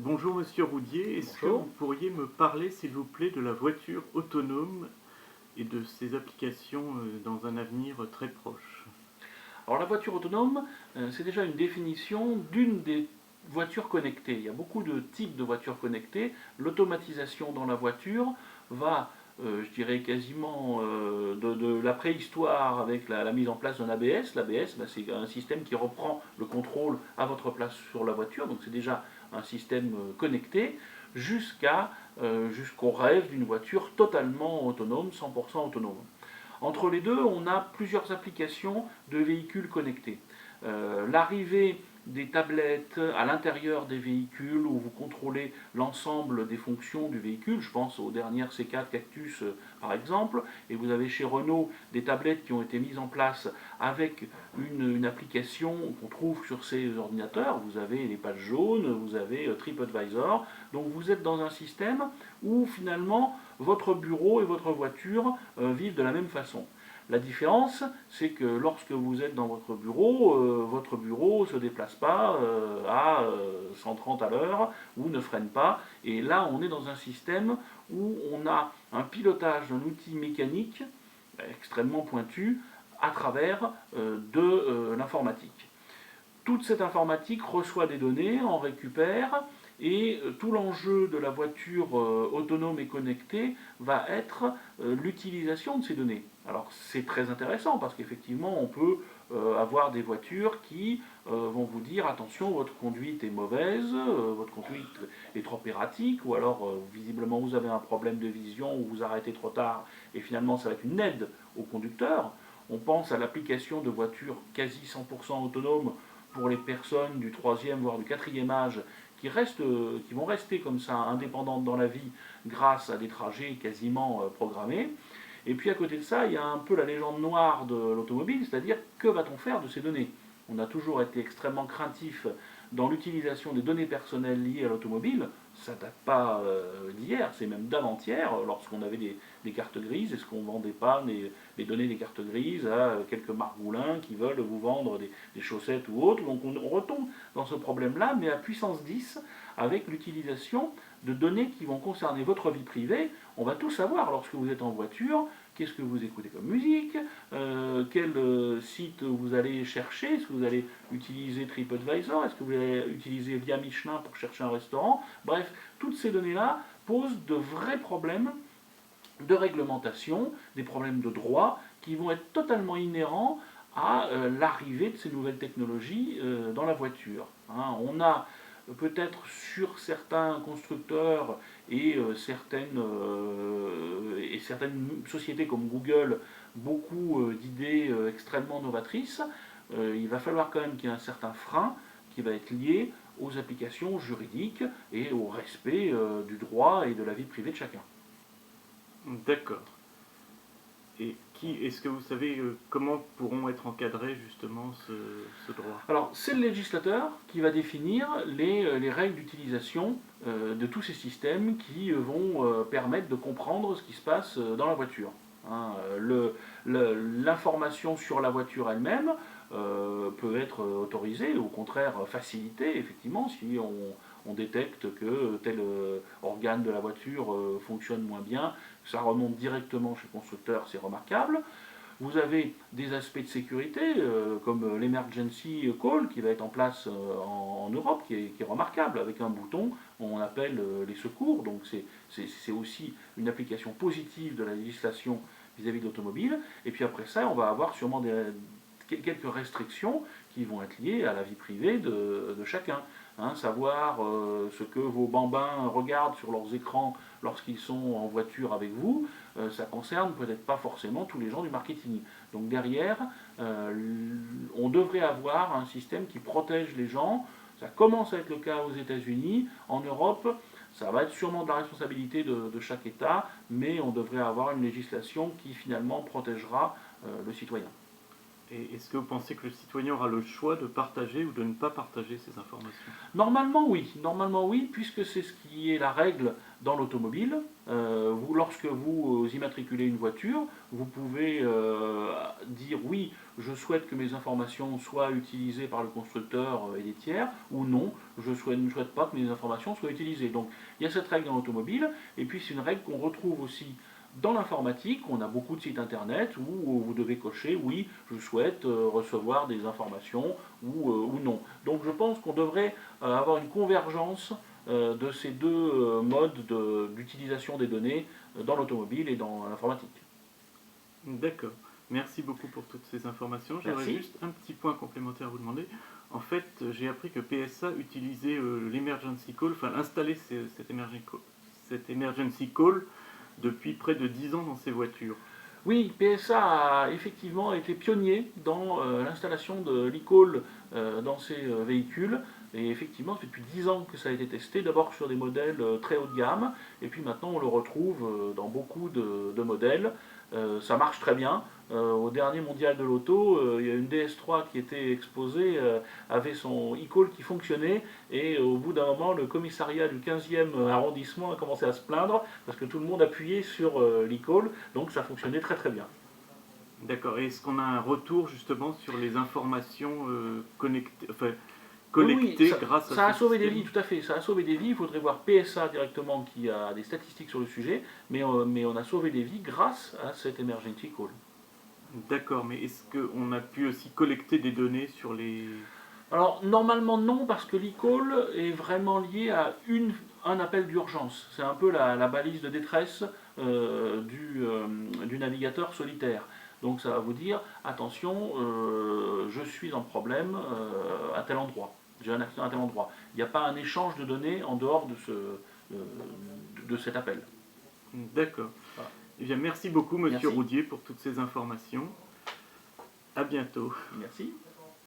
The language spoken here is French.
Bonjour Monsieur Roudier, est-ce que Bonjour. vous pourriez me parler s'il vous plaît de la voiture autonome et de ses applications dans un avenir très proche? Alors la voiture autonome, c'est déjà une définition d'une des voitures connectées. Il y a beaucoup de types de voitures connectées. L'automatisation dans la voiture va, je dirais quasiment de la préhistoire avec la mise en place d'un ABS. L'ABS, c'est un système qui reprend le contrôle à votre place sur la voiture, donc c'est déjà un système connecté, jusqu'au rêve d'une voiture totalement autonome, 100% autonome. Entre les deux, on a plusieurs applications de véhicules connectés. L'arrivée des tablettes à l'intérieur des véhicules où vous contrôlez l'ensemble des fonctions du véhicule, je pense aux dernières C4 Cactus par exemple, et vous avez chez Renault des tablettes qui ont été mises en place avec une application qu'on trouve sur ces ordinateurs. Vous avez les pages jaunes, vous avez TripAdvisor, donc vous êtes dans un système où finalement votre bureau et votre voiture vivent de la même façon. La différence, c'est que lorsque vous êtes dans votre bureau ne se déplace pas à 130 à l'heure ou ne freine pas. Et là, on est dans un système où on a un pilotage d'un outil mécanique extrêmement pointu à travers de l'informatique. Toute cette informatique reçoit des données, en récupère, et tout l'enjeu de la voiture autonome et connectée va être l'utilisation de ces données. Alors c'est très intéressant parce qu'effectivement on peut avoir des voitures qui vont vous dire attention, votre conduite est mauvaise, votre conduite est trop erratique, ou alors visiblement vous avez un problème de vision ou vous arrêtez trop tard et finalement ça va être une aide au conducteur. On pense à l'application de voitures quasi 100% autonomes pour les personnes du troisième voire du quatrième âge qui vont rester comme ça indépendantes dans la vie grâce à des trajets quasiment programmés. Et puis à côté de ça, il y a un peu la légende noire de l'automobile, c'est-à-dire que va-t-on faire de ces données? On a toujours été extrêmement craintif dans l'utilisation des données personnelles liées à l'automobile. Ça ne date pas d'hier, c'est même d'avant-hier, lorsqu'on avait des cartes grises. Est-ce qu'on ne vendait pas les données des cartes grises à quelques margoulins qui veulent vous vendre des chaussettes ou autres? Donc on retombe dans ce problème-là, mais à puissance 10, avec l'utilisation de données qui vont concerner votre vie privée. On va tout savoir lorsque vous êtes en voiture, qu'est-ce que vous écoutez comme musique, quel site vous allez chercher, est-ce que vous allez utiliser TripAdvisor, est-ce que vous allez utiliser Via Michelin pour chercher un restaurant. Bref, toutes ces données-là posent de vrais problèmes de réglementation, des problèmes de droit qui vont être totalement inhérents à l'arrivée de ces nouvelles technologies dans la voiture. Hein. On a peut-être sur certains constructeurs et certaines sociétés comme Google beaucoup d'idées extrêmement novatrices. Il va falloir quand même qu'il y ait un certain frein qui va être lié aux applications juridiques et au respect du droit et de la vie privée de chacun. D'accord. Et est-ce que vous savez comment pourront être encadrés justement ce droit? Alors, c'est le législateur qui va définir les règles d'utilisation de tous ces systèmes qui vont permettre de comprendre ce qui se passe dans la voiture. Hein. L'information sur la voiture elle-même peut être autorisée, au contraire facilitée, effectivement, si on détecte que tel organe de la voiture fonctionne moins bien, ça remonte directement chez le constructeur, c'est remarquable. Vous avez des aspects de sécurité, comme l'emergency call qui va être en place en Europe, qui est remarquable. Avec un bouton, on appelle les secours. Donc c'est aussi une application positive de la législation vis-à-vis de l'automobile. Et puis après ça, on va avoir sûrement quelques restrictions qui vont être liées à la vie privée de chacun. Hein, savoir ce que vos bambins regardent sur leurs écrans lorsqu'ils sont en voiture avec vous, ça concerne peut-être pas forcément tous les gens du marketing. Donc derrière, on devrait avoir un système qui protège les gens. Ça commence à être le cas aux États-Unis. En Europe, ça va être sûrement de la responsabilité de chaque État, mais on devrait avoir une législation qui finalement protégera le citoyen. Et est-ce que vous pensez que le citoyen aura le choix de partager ou de ne pas partager ces informations? Normalement oui, puisque c'est ce qui est la règle dans l'automobile. Lorsque vous immatriculez une voiture, vous pouvez dire oui, je souhaite que mes informations soient utilisées par le constructeur et les tiers, ou non, je ne souhaite pas que mes informations soient utilisées. Donc il y a cette règle dans l'automobile, et puis c'est une règle qu'on retrouve aussi dans l'informatique. On a beaucoup de sites internet où vous devez cocher oui, je souhaite recevoir des informations ou non. Donc je pense qu'on devrait avoir une convergence de ces deux modes d'utilisation des données dans l'automobile et dans l'informatique. D'accord. Merci beaucoup pour toutes ces informations. J'aurais Merci. juste un petit point complémentaire à vous demander. En fait, j'ai appris que PSA utilisait l'emergency call, enfin installait cette emergency call depuis près de 10 ans dans ses voitures. Oui, PSA a effectivement été pionnier dans l'installation de l'e-call dans ses véhicules. Et effectivement, c'est depuis 10 ans que ça a été testé, d'abord sur des modèles très haut de gamme, et puis maintenant on le retrouve dans beaucoup de modèles. Ça marche très bien. Au dernier mondial de l'auto, il y a une DS3 qui était exposée, avait son e-call qui fonctionnait, et au bout d'un moment, le commissariat du 15e arrondissement a commencé à se plaindre parce que tout le monde appuyait sur l'e-call, donc ça fonctionnait très très bien. D'accord. Et est-ce qu'on a un retour justement sur les informations Oui, oui, collectées grâce à ça a ce sauvé des système? vies, tout à fait. Ça a sauvé des vies. Il faudrait voir PSA directement qui a des statistiques sur le sujet, mais on a sauvé des vies grâce à cette emergency call. D'accord, mais est-ce qu'on a pu aussi collecter des données sur les... Alors, normalement, non, parce que l'e-call est vraiment lié à un appel d'urgence. C'est un peu la balise de détresse du navigateur solitaire. Donc, ça va vous dire attention, je suis en problème à tel endroit. J'ai un accident à tel endroit. Il n'y a pas un échange de données en dehors de cet appel. D'accord. Voilà. Eh bien, merci beaucoup, Monsieur Merci. Roudier, pour toutes ces informations. À bientôt. Merci.